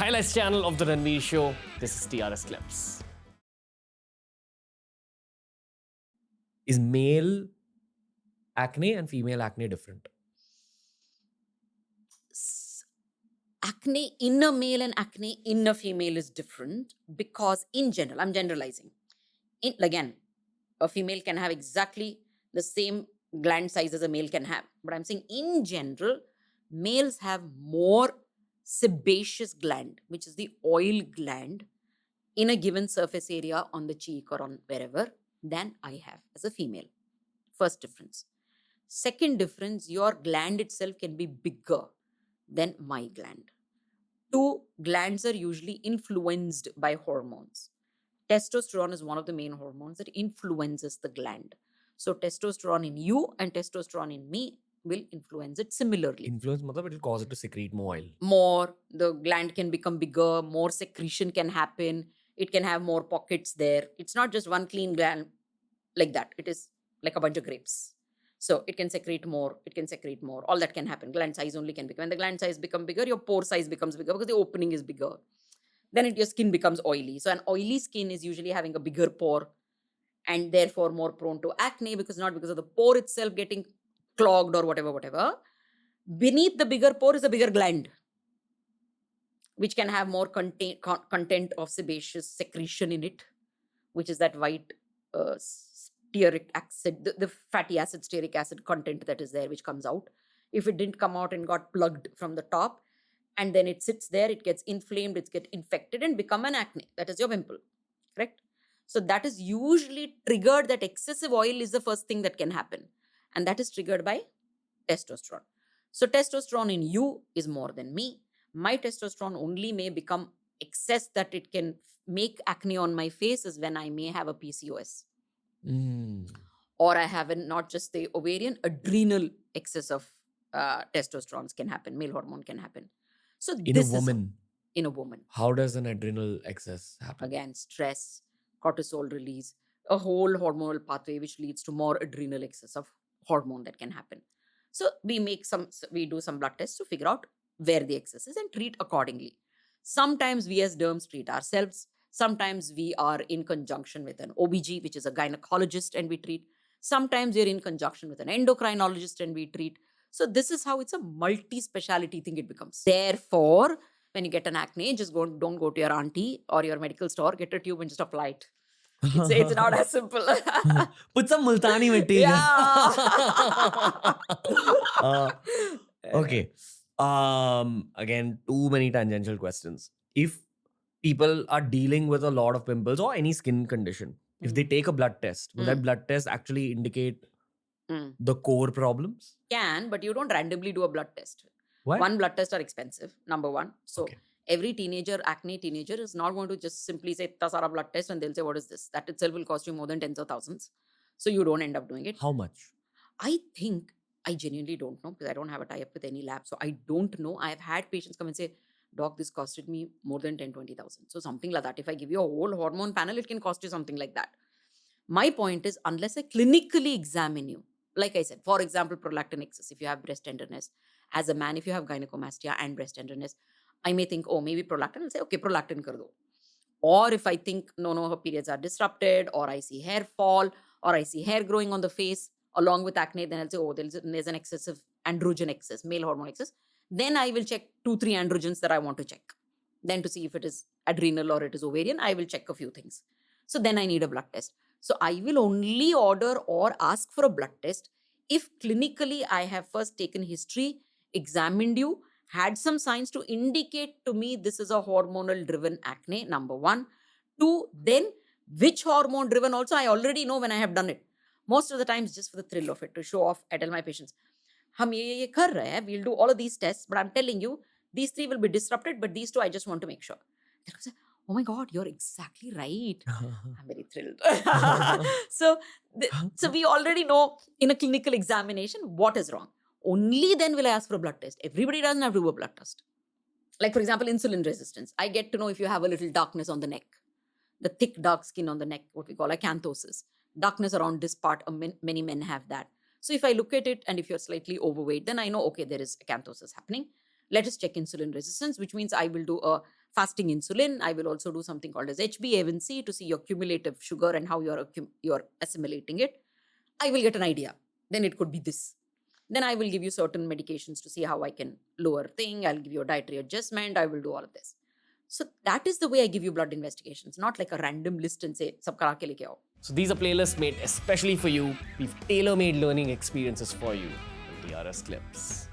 highlights channel of the Ranveer Show. This is TRS Clips. Is male acne and female acne different? Acne in a male and acne in a female is different because in general, I'm generalizing. Again, a female can have exactly the same gland size as a male can have. But I'm saying in general, males have more sebaceous gland, which is the oil gland, in a given surface area on the cheek or on wherever than I have as a female. First difference. Second difference, your gland itself can be bigger than my gland. Two glands are usually influenced by hormones. Testosterone is one of the main hormones that influences the gland. So testosterone in you and testosterone in me will influence it similarly. Influence matlab it will cause it to secrete more oil. More, the gland can become bigger, more secretion can happen, it can have more pockets there. It's not just one clean gland like that. It is like a bunch of grapes. So it can secrete more, all that can happen. Gland size only can become. When the gland size become bigger, your pore size becomes bigger because the opening is bigger. Then your skin becomes oily. So an oily skin is usually having a bigger pore and therefore more prone to acne, because not because of the pore itself getting clogged or whatever. Beneath the bigger pore is a bigger gland, which can have more content of sebaceous secretion in it, which is that white stearic acid, the fatty acid, stearic acid content that is there, which comes out. If it didn't come out and got plugged from the top, and then it sits there, it gets inflamed, it gets infected and become an acne. That is your pimple, correct? So that is usually triggered, that excessive oil is the first thing that can happen. And that is triggered by testosterone. So testosterone in you is more than me. My testosterone only may become excess that it can make acne on my face is when I may have a PCOS. Or I have not just the ovarian, adrenal excess of testosterone can happen, male hormone can happen. So In a woman. In a woman. How does an adrenal excess happen? Again, stress, cortisol release, a whole hormonal pathway which leads to more adrenal excess of hormone that can happen. So we do some blood tests to figure out where the excess is and treat accordingly. Sometimes we as derms treat ourselves. Sometimes we are in conjunction with an OBG, which is a gynecologist, and we treat. Sometimes we're in conjunction with an endocrinologist and we treat. So this is how it's a multi-speciality thing it becomes. Therefore, when you get an acne, just don't go to your auntie or your medical store, get a tube and just apply it. It's not as simple. Put some multani mitti. Yeah. Okay. Again, too many tangential questions. If people are dealing with a lot of pimples or any skin condition, if they take a blood test, will that blood test actually indicate the core problems? Can, but you don't randomly do a blood test. Why? One, blood tests are expensive, number one. So every acne teenager is not going to just simply say, "Ta sara blood test," and they'll say, "What is this?" That itself will cost you more than tens of thousands. So you don't end up doing it. How much? I think, I genuinely don't know because I don't have a tie-up with any lab. So I don't know. I have had patients come and say, "Doc, this costed me more than 10, 20,000. So something like that. If I give you a whole hormone panel, it can cost you something like that. My point is, unless I clinically examine you, like I said, for example, prolactin excess, if you have breast tenderness, as a man, if you have gynecomastia and breast tenderness, I may think, oh, maybe prolactin. I'll say, okay, prolactin kar do. Or if I think, no, her periods are disrupted, or I see hair fall, or I see hair growing on the face along with acne, then I'll say, oh, there's an excessive androgen excess, male hormone excess. Then I will check 2-3 androgens that I want to check. Then to see if it is adrenal or it is ovarian, I will check a few things. So then I need a blood test. So I will only order or ask for a blood test if clinically I have first taken history, examined you, had some signs to indicate to me this is a hormonal driven acne, number one. Two, then which hormone driven also I already know when I have done it. Most of the times just for the thrill of it, to show off. I tell my patients, we'll do all of these tests, but I'm telling you, these 3 will be disrupted, but these 2 I just want to make sure. They'll say, oh my God, you're exactly right. I'm very thrilled. So we already know in a clinical examination what is wrong. Only then will I ask for a blood test. Everybody doesn't have to do a blood test. Like, for example, insulin resistance. I get to know if you have a little darkness on the neck, the thick dark skin on the neck, what we call acanthosis. Darkness around this part, many men have that. So if I look at it and if you're slightly overweight, then I know, okay, there is acanthosis happening. Let us check insulin resistance, which means I will do a fasting insulin. I will also do something called as HbA1c to see your cumulative sugar and how you're assimilating it. I will get an idea. Then it could be this. Then I will give you certain medications to see how I can lower thing. I'll give you a dietary adjustment. I will do all of this. So that is the way I give you blood investigations, not like a random list and say, sab kara ke leke aao. So these are playlists made especially for you. We've tailor-made learning experiences for you. DRS Clips.